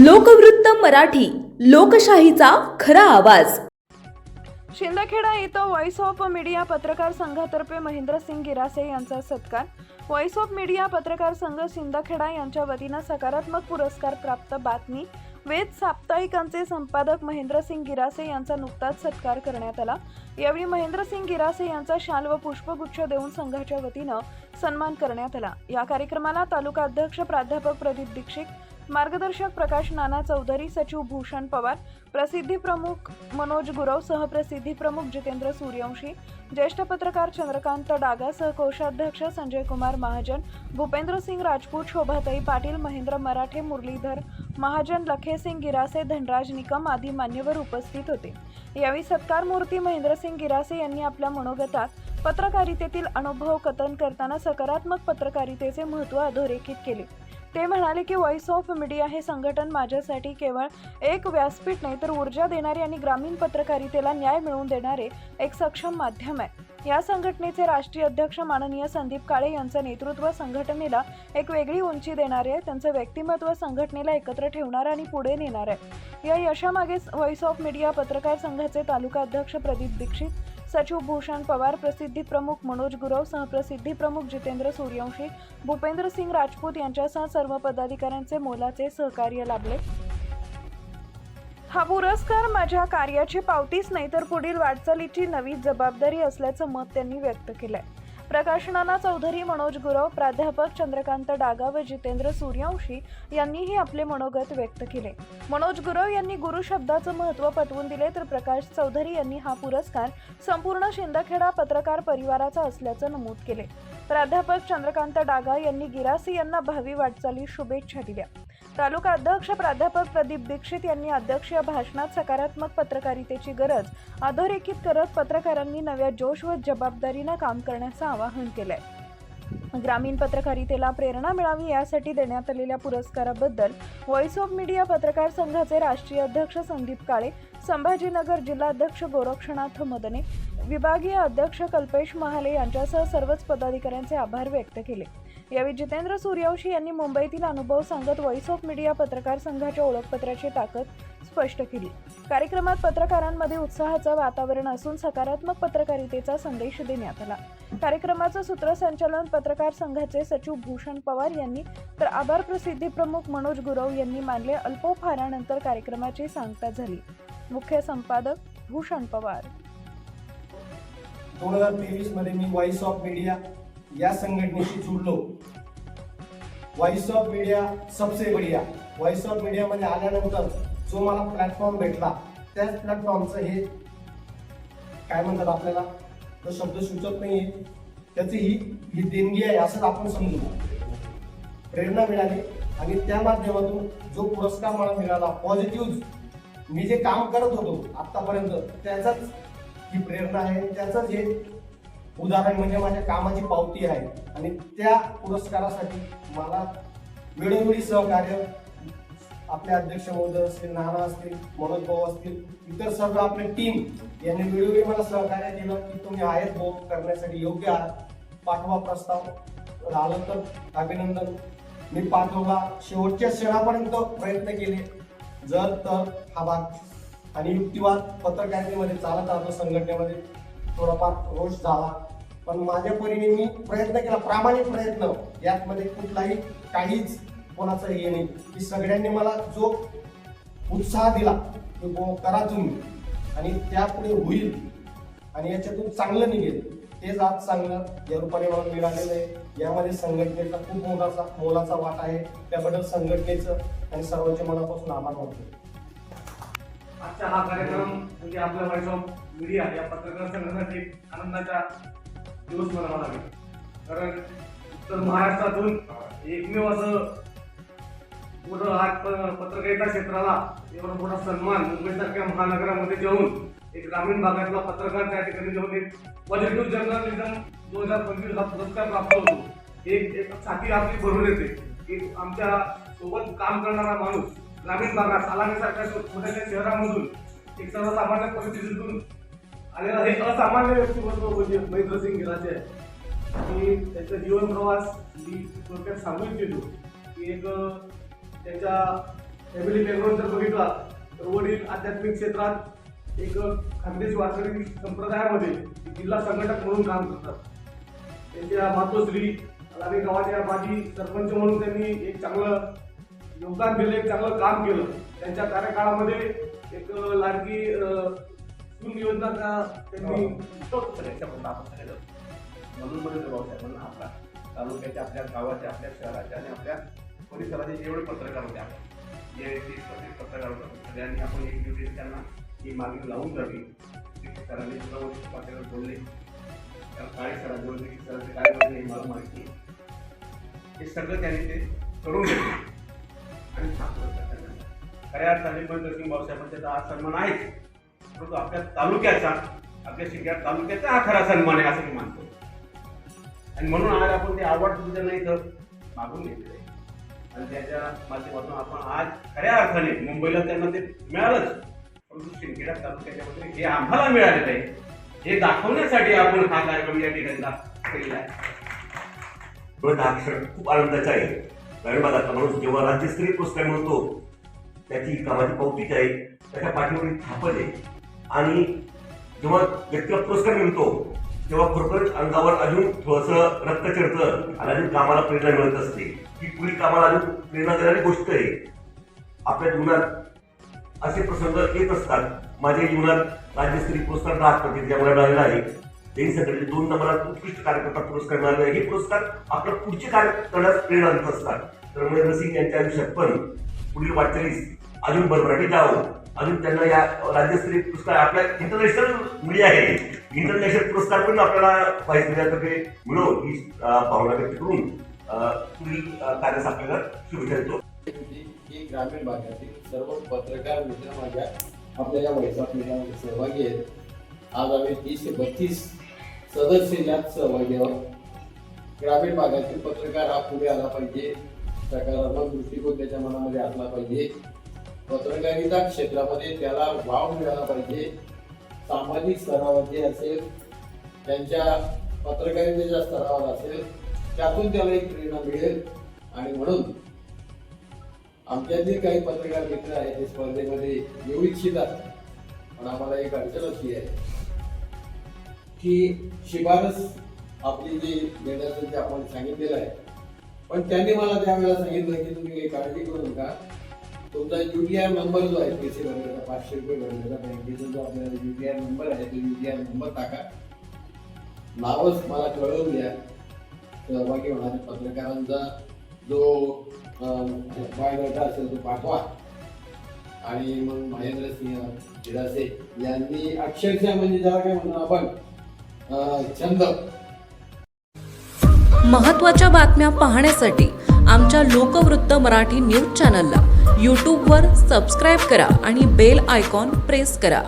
लोकवृत्त मराठी, लोकशाहीचा खरा आवाज। शिंदखेडा इथं व्हॉइस ऑफ मीडिया पत्रकार संघातर्फे महेंद्रसिंग गिरासे यांचा सत्कार। व्हॉइस ऑफ मीडिया पत्रकार संघ शिंदखेडा यांच्या वतीनं सकारात्मक पुरस्कार प्राप्त बातमी वेद साप्ताहिकांचे संपादक महेंद्रसिंग गिरासे यांचा नुकताच सत्कार करण्यात आला। यावेळी महेंद्रसिंग गिरासे यांचा शाल व पुष्पगुच्छ देऊन संघाच्या वतीनं सन्मान करण्यात आला। या कार्यक्रमाला तालुका अध्यक्ष प्राध्यापक प्रदीप दीक्षित, मार्गदर्शक प्रकाश नाना चौधरी, सचिव भूषण पवार, प्रसिद्धी प्रमुख मनोज गुरव, सहप्रसिद्धी प्रमुख जितेंद्र सूर्यवंशी, ज्येष्ठ पत्रकार चंद्रकांत डागा, सहकोषाध्यक्ष संजय कुमार महाजन, भूपेंद्र सिंग राजपूत, शोभाताई पाटील, महेंद्र मराठे, मुरलीधर महाजन, लखेसिंग गिरासे, धनराज निकम आदी मान्यवर उपस्थित होते। यावेळी सत्कार मूर्ती महेंद्रसिंग गिरासे यांनी आपल्या मनोगतात पत्रकारितेतील अनुभव कथन करताना सकारात्मक पत्रकारितेचे महत्त्व अधोरेखित केले। ते म्हणाले की व्हॉइस ऑफ मीडिया हे संघटन माझ्यासाठी केवळ एक व्यासपीठ नाही तर ऊर्जा देणारे आणि ग्रामीण पत्रकारितेला न्याय मिळवून देणारे एक सक्षम माध्यम आहे। या संघटनेचे राष्ट्रीय अध्यक्ष माननीय संदीप काळे यांचं नेतृत्व संघटनेला एक वेगळी उंची देणारे आहे। त्यांचं व्यक्तिमत्व संघटनेला एकत्र ठेवणार आणि पुढे नेणार आहे। या यशामागे व्हॉइस ऑफ मीडिया पत्रकार संघाचे तालुका अध्यक्ष प्रदीप दीक्षित, सचिव भूषण पवार, प्रसिद्धी प्रमुख मनोज गुरव, सहप्रसिद्धी प्रमुख जितेंद्र सूर्यवंशी, भूपेंद्र सिंग राजपूत यांच्यासह सर्व पदाधिकाऱ्यांचे मोलाचे सहकार्य लाभले। हा पुरस्कार माझ्या कार्याची पावतीच नाही तर पुढील वाटचालीची नवी जबाबदारी असल्याचं मत त्यांनी व्यक्त केलंय। प्रकाश नाना चौधरी, मनोज गुरव, प्राध्यापक चंद्रकांत डागा व जितेंद्र सूर्यवंशी यांनीही आपले मनोगत व्यक्त केले। मनोज गुरव यांनी गुरु शब्दाचं महत्त्व पटवून दिले तर प्रकाश चौधरी यांनी हा पुरस्कार संपूर्ण शिंदखेडा पत्रकार परिवाराचा असल्याचं नमूद केले। प्राध्यापक चंद्रकांत डागा यांनी गिरासे यांना भावी वाटचाली शुभेच्छा दिल्या। तालुका अध्यक्ष प्राध्यापक प्रदीप दीक्षित यांनी अध्यक्षीय भाषणात सकारात्मक पत्रकारितेची गरज अधोरेखित करत पत्रकारांनी नव्या जोश व जबाबदारीने काम करण्याचं आवाहन केलंय। ग्रामीण पत्रकारितेला प्रेरणा मिळावी यासाठी देण्यात आलेल्या पुरस्काराबद्दल व्हॉइस ऑफ मीडिया पत्रकार संघाचे राष्ट्रीय अध्यक्ष संदीप काळे, संभाजीनगर जिल्हाध्यक्ष गोरक्षनाथ मदने, विभागीय अध्यक्ष कल्पेश महाले यांच्यासह सर्वच पदाधिकाऱ्यांचे आभार व्यक्त केले। यावेळी जितेंद्र सूर्यवंशी यांनी मुंबईतील अनुभव सांगत व्हॉइस ऑफ मीडिया पत्रकार संघाच्या ओळखपत्राची ताकद स्पष्ट केली। कार्यक्रमात पत्रकारांमध्ये उत्साहाचं वातावरण असून सकारात्मक पत्रकारितेचा संदेश देण्यात आला। कार्यक्रमाचं सूत्रसंचालन पत्रकार संघाचे सचिव भूषण पवार यांनी तर आभार प्रसिद्धी प्रमुख मनोज गुरव यांनी मानले। अल्पोपहारानंतर कार्यक्रमाची सांगता झाली। मुख्य संपादक भूषण पवार। 2023 मध्ये मी व्हॉइस ऑफ मीडिया या संघटनेशी जुडलो। व्हॉइस ऑफ मीडिया सबसे बढ़िया। व्हॉइस ऑफ मीडिया मध्ये आल्यानंतर जो मला प्लॅटफॉर्म भेटला त्याच प्लॅटफॉर्मचं हे काय म्हणतात आपल्याला तो शब्द सुचत नाहीये, त्याची ही देणगी आहे असं आपण समजू। प्रेरणा मिळाली आणि त्या माध्यमातून जो पुरस्कार मला मिळाला पॉझिटिव्ह मी जे काम करत होतो आतापर्यंत त्याचाच ही प्रेरणा आहे, त्याचंच हे उदाहरण म्हणजे माझ्या कामाची पावती आहे। आणि त्या पुरस्कारासाठी मला वेळोवेळी सहकार्य आपले अध्यक्ष महोदय असतील, नाना असतील, मनोज भाऊ असतील, इतर सर्व आपले टीम यांनी वेळोवेळी मला सहकार्य केलं की तुम्ही आहेत भाऊ करण्यासाठी योग्य आहात, पाठवा प्रस्ताव, आलं तर अभिनंदन। मी पाठवला, शेवटच्या क्षणापर्यंत प्रयत्न केले, जर तर हा भाग आणि युक्तिवाद पत्रकारितेमध्ये चालत राहतो। संघटनेमध्ये थोडाफार रोष झाला पण माझ्या परीने मी प्रयत्न केला, प्रामाणिक प्रयत्न, यामध्ये कुठलाही काहीच कोणाचं हे नाही की सगळ्यांनी मला जो उत्साह दिला की करा तुम्ही आणि त्यापुढे होईल आणि याच्यातून चांगलं निघेल, तेच आज चांगलं या रूपाने मला मिळालेलं आहे। यामध्ये संघटनेचा खूप मोलाचा वाटा आहे, त्याबद्दल संघटनेचं आणि सर्वांच्या मनापासून आभार मानतो। आजचा हा कार्यक्रम म्हणजे आपल्या व्हॉइस ऑफ मीडिया या पत्रकार संघासाठी आनंदाचा दिवस म्हणावा लागेल, कारण उत्तर महाराष्ट्रातून एकमेव असं मोठं आज पत्रकारिता क्षेत्राला एवढा मोठा सन्मान मुंबईसारख्या महानगरामध्ये जाऊन एक ग्रामीण भागातला पत्रकार त्या ठिकाणी जाऊन एक पॉझिटिव्ह जर्नलिझम 2025 हा पुरस्कार प्राप्त होतो। एक छाती आपली भरून येते की आमच्या सोबत काम करणारा माणूस ग्रामीण भागात सालानेसारख्या छोट्याशा शहरामधून एक सर्वसामान्य परिस्थितीतून आलेला हे असामान्य व्यक्तिमत्व म्हणजे महेंद्रसिंग गिरासे आहे की त्याचा जीवन प्रवास मी थोडक्यात सांगू इच्छितो की एक त्याच्या फॅमिली बॅकग्राऊंड जर बघितला तर वडील आध्यात्मिक क्षेत्रात एक खानदेशी वारकरी संप्रदायामध्ये जिल्हा संघटक म्हणून काम करतात. त्यांच्या मातोश्री लागे गावाच्या माजी सरपंच म्हणून त्यांनी एक चांगलं योगदान दिलं, एक चांगलं काम केलं. त्यांच्या कार्यकाळामध्ये एक लाडकी सून योजना त्यांनी म्हणून म्हणून आपला तालुक्याच्या, आपल्या गावाच्या, आपल्या शहराच्या आणि आपल्या परिसराचे जेवढे पत्रकार होते, आपण जे 30-35 पत्रकार होते, सगळ्यांनी आपण एक दिवशी त्यांना ही मागणी लावून धरली. सरांनी सुद्धा पातळीवर बोलले, काही सरांजवळ सरांचे काय बोलले हे मला माहिती. हे सगळं त्यांनी ते करून घेतले आणि खऱ्या अर्थाने महेंद्रसिंग भाऊसाहेबांचा तर हा सन्मान आहेच, परंतु आपल्या तालुक्याचा, आपल्या शिंदखेडा तालुक्याचा हा खरा सन्मान आहे असं मी मानतो. आणि म्हणून आज आपण ते अवॉर्ड सुद्धा त्यांना इथं मागून घेतलेलं आहे आणि त्याच्या माध्यमातून आपण आज खऱ्या अर्थाने मुंबईला त्यांना ते मिळालंच, परंतु शिंदखेडा तालुक्याच्या मध्ये हे आम्हाला मिळालेलं आहे हे दाखवण्यासाठी आपण हा कार्यक्रम या ठिकाणी केलेला आहे. हा क्षण खूप आनंदाचा आहे. कारण बघा, माणूस जेव्हा राज्यस्तरीय पुरस्कार मिळतो त्याची कामाची कौतिक आहे, त्याच्या पाठीवरील थापण आहे. आणि जेव्हा व्यक्तीला पुरस्कार मिळतो तेव्हा खरोखर अंगावर अजून थोडंसं रक्त चढतं आणि अजून कामाला प्रेरणा मिळत असते. ही पुढील कामाला अजून प्रेरणा देणारी गोष्ट आहे. आपल्या जीवनात असे प्रसंग येत असतात. माझ्या जीवनात राज्यस्तरीय पुरस्कार राहत ज्यामुळे मिळालेला आहे. त्यांनी संघटनेचे 2 नंबरात उत्कृष्ट कार्यकर्ता पुरस्कार मिळाले. हे पुरस्कार आपलं पुढचे कार्य करण्यास प्रेरणा देत असतात. तर महेंद्रसिंग यांच्या आयुष्यात पण पुढील वाटचालीस अजून भरभराटी जावं, अजून त्यांना या राज्यस्तरीय पुरस्कार, आपल्या इंटरनॅशनल मीडिया आहे, इंटरनॅशनल पुरस्कार पण आपल्याला व्हाईस मीडियातर्फे मिळो ही भावना व्यक्त करून पुढील कार्यास आपल्याला शुभेच्छा देतो. की ग्रामीण भागातील सर्व पत्रकार मित्र माझ्या आपल्या या व्हॉइस ऑफ मीडियामध्ये सहभागी आहेत. आज आम्ही 30 ते 32 सदस्य यात सहभागी आहोत. ग्रामीण भागातील पत्रकार हा पुढे आला पाहिजे, सकारात्मक दृष्टिकोन त्याच्या मनामध्ये असला पाहिजे, पत्रकारिता क्षेत्रामध्ये त्याला वाव मिळाला पाहिजे. सामाजिक स्तरावर जे असेल, त्यांच्या पत्रकारितेच्या स्तरावर असेल, त्यातून त्याला एक प्रेरणा मिळेल. आणि म्हणून आमच्यातील काही पत्रकार मित्र आहेत ते स्पर्धेमध्ये येऊ इच्छितात, पण आम्हाला एक अडचण अशी आहे की शिफारस आपली जी देण्याचं जे आपण सांगितलेलं आहे, पण त्यांनी मला त्यावेळेला सांगितलं की तुम्ही काही काळजी करू नका, तुमचा UTR नंबर जो आहे पैसे भरण्याचा 500 रुपये भरण्याचा बँकेचा जो आपल्याला UTR नंबर आहे तो UTR नंबर टाका, नावच मला कळवून द्या. सहभागी होणाऱ्या पत्रकारांचा जो बायोडाटा असेल तो पाठवा. आणि मग महेंद्रसिंग गिरासे यांनी अक्षरशः म्हणजे ज्याला काय म्हणतो आपण छंद. महत्त्वाच्या बातम्या पाहण्यासाठी आमच्या लोकवृत्त मराठी न्यूज चॅनलला यूट्यूबवर सबस्क्राईब करा आणि बेल आयकॉन प्रेस करा.